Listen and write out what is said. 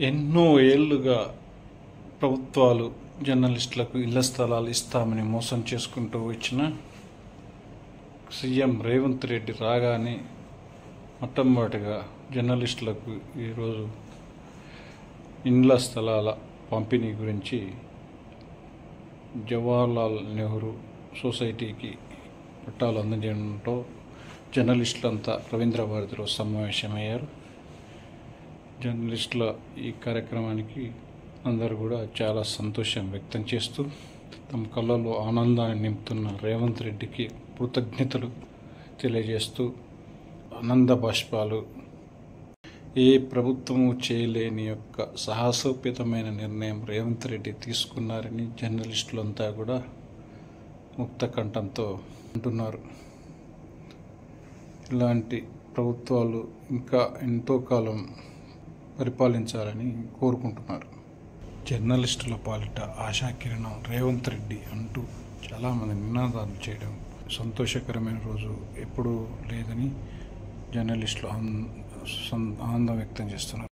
ఎన్నో ఏళ్లుగా ప్రభుత్వాలు జర్నలిస్టులకు ఇళ్ల స్థలాలు ఇస్తామని మోసం చేసుకుంటూ వచ్చిన సీఎం రేవంత్ రెడ్డి రాగానే మొట్టమొదటిగా జర్నలిస్టులకు ఈరోజు ఇండ్ల స్థలాల పంపిణీ గురించి జవహర్లాల్ నెహ్రూ సొసైటీకి పట్టాలు అందజేయడంతో జర్నలిస్టులంతా రవీంద్ర భారతిలో సమావేశమయ్యారు. జర్నలిస్టుల ఈ కార్యక్రమానికి అందరూ కూడా చాలా సంతోషం వ్యక్తం చేస్తూ తమ కళ్ళలో ఆనందాన్ని నింపుతున్న రేవంత్ రెడ్డికి కృతజ్ఞతలు తెలియజేస్తూ ఆనంద బాష్పాలు ఏ ప్రభుత్వము చేయలేని యొక్క సాహసోపేతమైన నిర్ణయం రేవంత్ రెడ్డి తీసుకున్నారని జర్నలిస్టులంతా కూడా ముక్త కంఠంతో అంటున్నారు. ఇలాంటి ప్రభుత్వాలు ఇంకా ఎంతో కాలం పరిపాలించాలని కోరుకుంటున్నారు. జర్నలిస్టుల పాలిట ఆశాకిరణం రేవంత్ రెడ్డి అంటూ చాలామంది నినాదాలు చేయడం సంతోషకరమైన రోజు ఎప్పుడూ లేదని జర్నలిస్టులు ఆనందం వ్యక్తం చేస్తున్నారు.